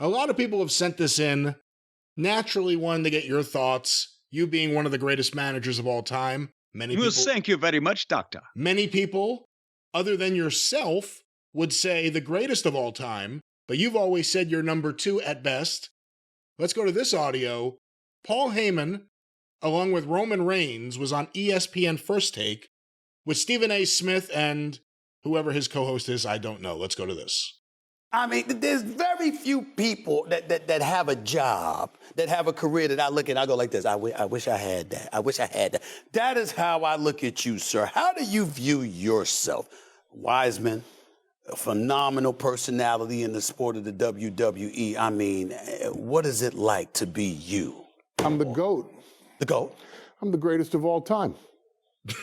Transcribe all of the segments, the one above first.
A lot of people have sent this in. Naturally wanting to get your thoughts. You being one of the greatest managers of all time. Thank you very much, Doctor. Many people, other than yourself, would say the greatest of all time, but you've always said you're number 2 at best. Let's go to this audio. Paul Heyman, along with Roman Reigns, was on ESPN First Take with Stephen A. Smith and whoever his co-host is, I don't know. Let's go to this. I mean, there's very few people that have a job, that have a career that I look at, I go like this, I wish I had that. I wish I had that. That is how I look at you, sir. How do you view yourself? Wiseman, a phenomenal personality in the sport of the WWE. I mean, what is it like to be you? I'm the GOAT. The GOAT? I'm the greatest of all time.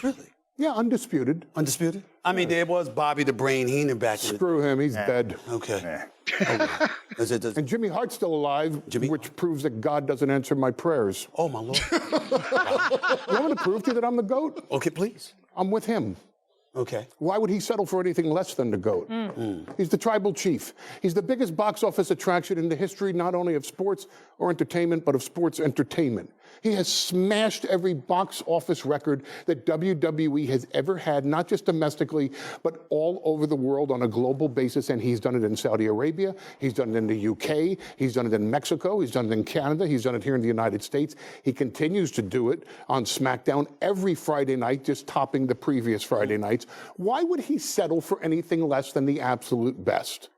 Really? Yeah, undisputed. Undisputed? I mean, there was Bobby the Brain Heenan back in the... Screw him, he's dead. Okay. And Jimmy Hart's still alive, which proves that God doesn't answer my prayers. Oh, my Lord. You want me to prove to you that I'm the GOAT? Okay, please. I'm with him. Okay. Why would he settle for anything less than the GOAT? He's the tribal chief. He's the biggest box office attraction in the history not only of sports or entertainment, but of sports entertainment. He has smashed every box office record that WWE has ever had, not just domestically, but all over the world on a global basis. And he's done it in Saudi Arabia. He's done it in the UK. He's done it in Mexico. He's done it in Canada. He's done it here in the United States. He continues to do it on SmackDown every Friday night, just topping the previous Friday nights. Why would he settle for anything less than the absolute best?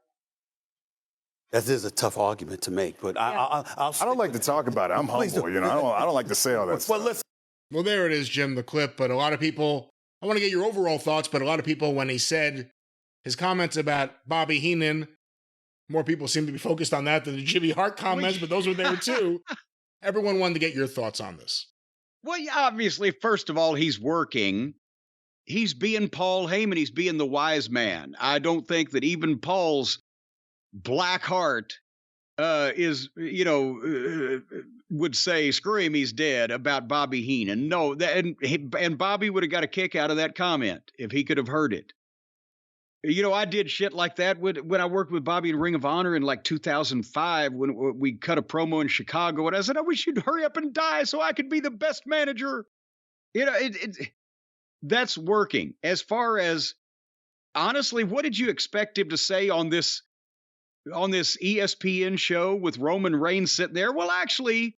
That is a tough argument to make, but I don't like to talk about it. I'm humble, you know. I don't like to say all that stuff. Listen. Well, there it is, Jim, the clip. But a lot of people, I want to get your overall thoughts, but a lot of people, when he said his comments about Bobby Heenan, more people seem to be focused on that than the Jimmy Hart comments, but those were there too. Everyone wanted to get your thoughts on this. Well, obviously, first of all, he's working. He's being Paul Heyman. He's being the wise man. I don't think that even Paul's black heart would say, screw him, he's dead, about Bobby Heenan. No, and Bobby would have got a kick out of that comment if he could have heard it. You know, I did shit like that when I worked with Bobby in Ring of Honor in like 2005 when we cut a promo in Chicago, and I said, I wish you'd hurry up and die so I could be the best manager. You know, that's working. As far as, honestly, what did you expect him to say on this ESPN show with Roman Reigns sitting there? Well, actually,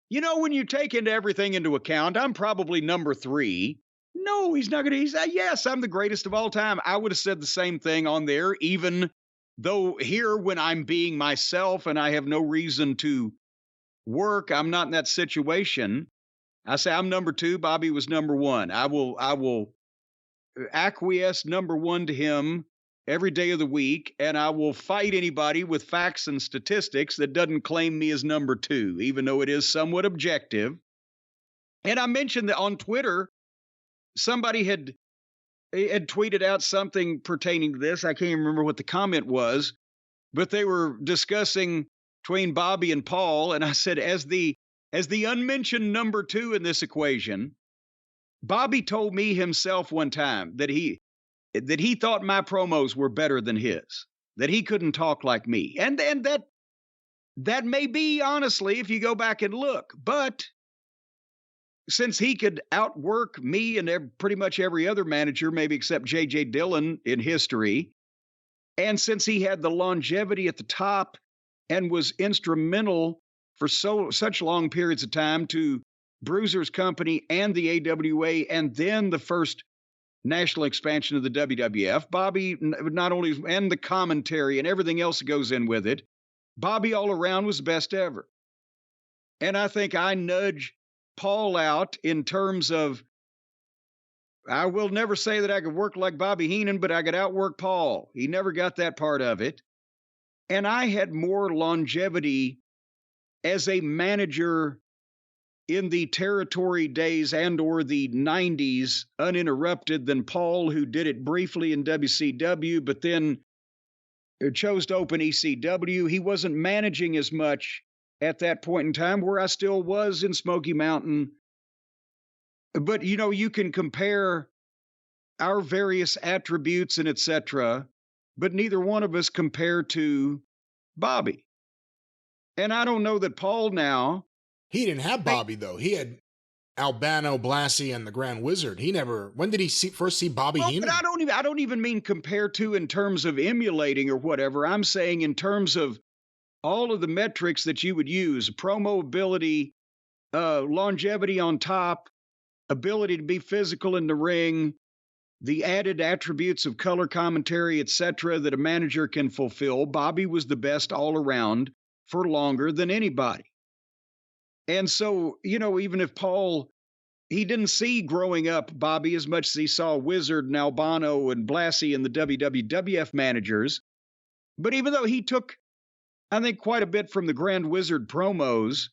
you know, when you take everything into account, I'm probably number 3. No, he's not going to. He's yes, I'm the greatest of all time. I would have said the same thing on there, even though here, when I'm being myself and I have no reason to work, I'm not in that situation. I say I'm number 2. Bobby was number 1. I will acquiesce number 1 to him every day of the week, and I will fight anybody with facts and statistics that doesn't claim me as number 2, even though it is somewhat objective. And I mentioned that on Twitter, somebody had tweeted out something pertaining to this. I can't even remember what the comment was, but they were discussing between Bobby and Paul, and I said, as the unmentioned number 2 in this equation, Bobby told me himself one time that he thought my promos were better than his, that he couldn't talk like me. And that may be, honestly, if you go back and look. But since he could outwork me and pretty much every other manager, maybe except J.J. Dillon in history, and since he had the longevity at the top and was instrumental for such long periods of time to Bruiser's company and the AWA, and then the first national expansion of the WWF, Bobby not only, and the commentary and everything else that goes in with it, Bobby all around was the best ever. And I think I nudge Paul out in terms of, I will never say that I could work like Bobby Heenan, but I could outwork Paul. He never got that part of it. And I had more longevity as a manager in the territory days and or the 90s uninterrupted than Paul, who did it briefly in WCW, but then chose to open ECW. He wasn't managing as much at that point in time, where I still was in Smoky Mountain. But, you know, you can compare our various attributes and etc., but neither one of us compare to Bobby. And I don't know that Paul now. He didn't have Bobby, though. He had Albano, Blassie, and the Grand Wizard. He never. When did he first see Bobby Heenan? But I don't even mean compare to in terms of emulating or whatever. I'm saying in terms of all of the metrics that you would use: promo ability, longevity on top, ability to be physical in the ring, the added attributes of color commentary, etc., that a manager can fulfill. Bobby was the best all around for longer than anybody. And so, even if Paul, he didn't see growing up Bobby as much as he saw Wizard and Albano and Blassie and the WWF managers. But even though he took, I think, quite a bit from the Grand Wizard promos,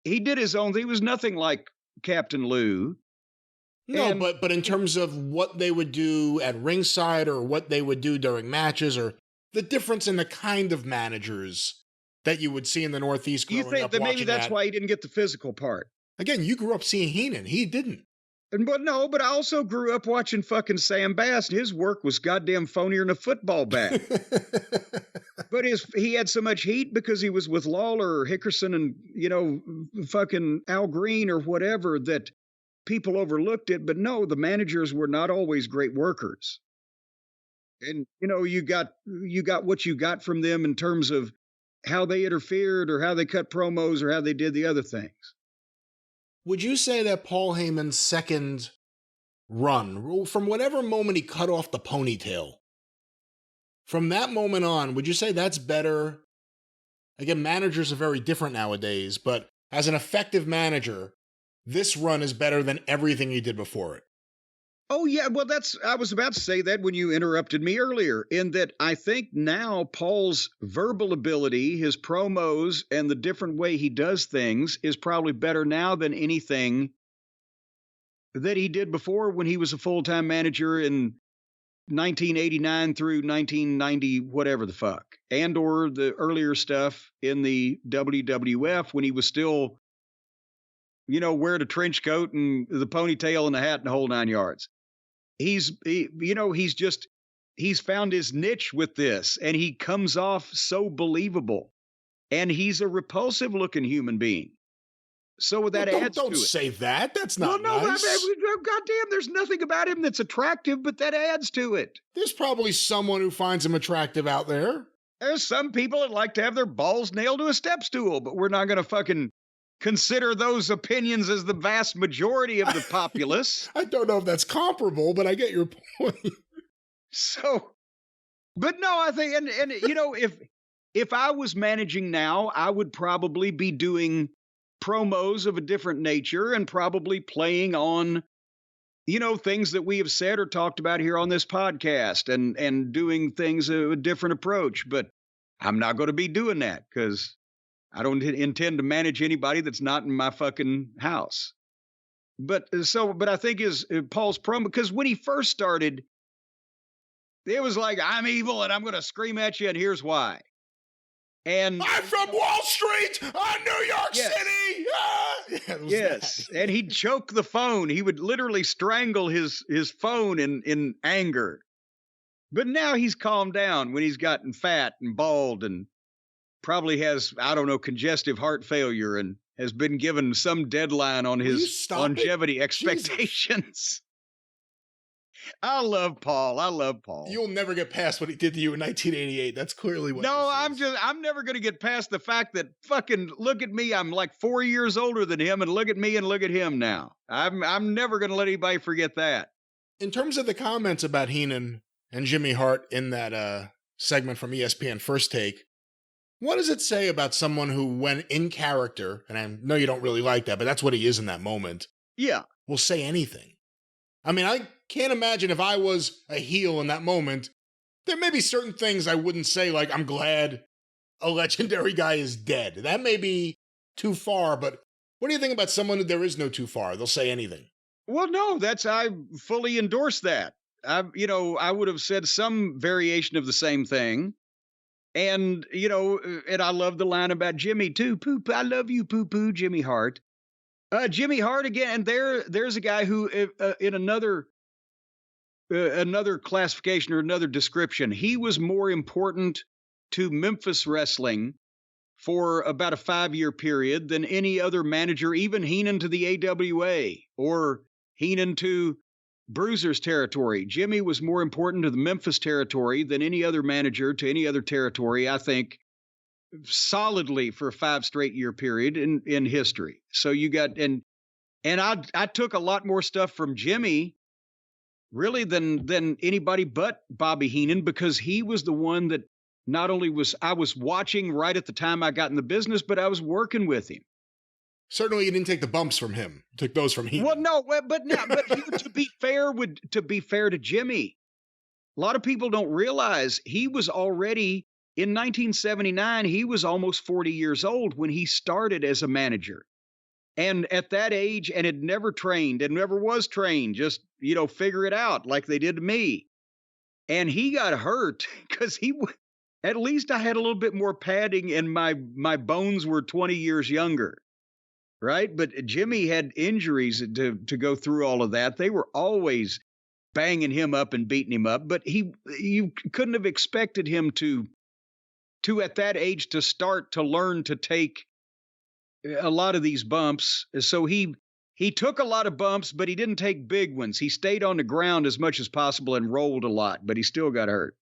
he did his own thing. He was nothing like Captain Lou. No, but in terms of what they would do at ringside or what they would do during matches, or the difference in the kind of managers that you would see in the Northeast growing You think up that maybe watching that's that. why he didn't get the physical part? Again, you grew up seeing Heenan. He didn't. But I also grew up watching fucking Sam Bass. His work was goddamn phonier than a football bat. But he had so much heat because he was with Lawler or Hickerson and, fucking Al Green or whatever, that people overlooked it. But no, the managers were not always great workers. And, you got what you got from them in terms of how they interfered or how they cut promos or how they did the other things. Would you say that Paul Heyman's second run, from whatever moment he cut off the ponytail, from that moment on, would you say that's better? Again, managers are very different nowadays, but as an effective manager, this run is better than everything he did before it. Oh, yeah. Well, I was about to say that when you interrupted me earlier, in that I think now Paul's verbal ability, his promos, and the different way he does things is probably better now than anything that he did before when he was a full-time manager in 1989 through 1990, whatever the fuck, and or the earlier stuff in the WWF when he was still, wearing a trench coat and the ponytail and the hat and the whole 9 yards. He's found his niche with this, and he comes off so believable, and he's a repulsive looking human being. So that adds to it. Don't say that. That's not nice. Goddamn, there's nothing about him that's attractive, but that adds to it. There's probably someone who finds him attractive out there. There's some people that like to have their balls nailed to a step stool, but we're not going to fucking consider those opinions as the vast majority of the populace. I don't know if that's comparable, but I get your point. So, but no, I think, and if I was managing now, I would probably be doing promos of a different nature and probably playing on, things that we have said or talked about here on this podcast and doing things a different approach. But I'm not going to be doing that because I don't intend to manage anybody that's not in my fucking house. But I think Paul's promo, because when he first started, it was like, I'm evil and I'm going to scream at you, and here's why. And I'm from Wall Street, New York City. Yes, and he'd choke the phone. He would literally strangle his phone in anger. But now he's calmed down when he's gotten fat and bald and probably has, I don't know, congestive heart failure and has been given some deadline on his longevity expectations. I love Paul. You'll never get past what he did to you in 1988. That's clearly what. No, I'm never going to get past the fact that fucking look at me. I'm like 4 years older than him, and look at me and look at him now. I'm never going to let anybody forget that. In terms of the comments about Heenan and Jimmy Hart in that segment from ESPN First Take, what does it say about someone who, when in character, and I know you don't really like that, but that's what he is in that moment, yeah, will say anything? I mean, I can't imagine if I was a heel in that moment, there may be certain things I wouldn't say, like, I'm glad a legendary guy is dead. That may be too far, but what do you think about someone who there is no too far? They'll say anything. Well, no, I fully endorse that. I would have said some variation of the same thing. And, and I love the line about Jimmy too. Poop, I love you, poo-poo, Jimmy Hart. Jimmy Hart again, and there's a guy who in another classification or another description, he was more important to Memphis wrestling for about a 5-year period than any other manager, even Heenan to the AWA or Heenan to Bruiser's territory. Jimmy was more important to the Memphis territory than any other manager to any other territory, I think, solidly for a 5 straight year period in history. So you got, and I took a lot more stuff from Jimmy really than anybody but Bobby Heenan, because he was the one that not only was I was watching right at the time I got in the business, but I was working with him. Certainly, you didn't take the bumps from him. You took those from Heenan. Well, no, but to be fair to Jimmy, a lot of people don't realize he was already in 1979. He was almost 40 years old when he started as a manager, and at that age, and had never trained and never was trained. Just figure it out like they did to me. And he got hurt because at least I had a little bit more padding, and my bones were 20 years younger. Right. But Jimmy had injuries to go through all of that. They were always banging him up and beating him up. But you couldn't have expected him to at that age to start to learn to take a lot of these bumps. So he took a lot of bumps, but he didn't take big ones. He stayed on the ground as much as possible and rolled a lot, but he still got hurt.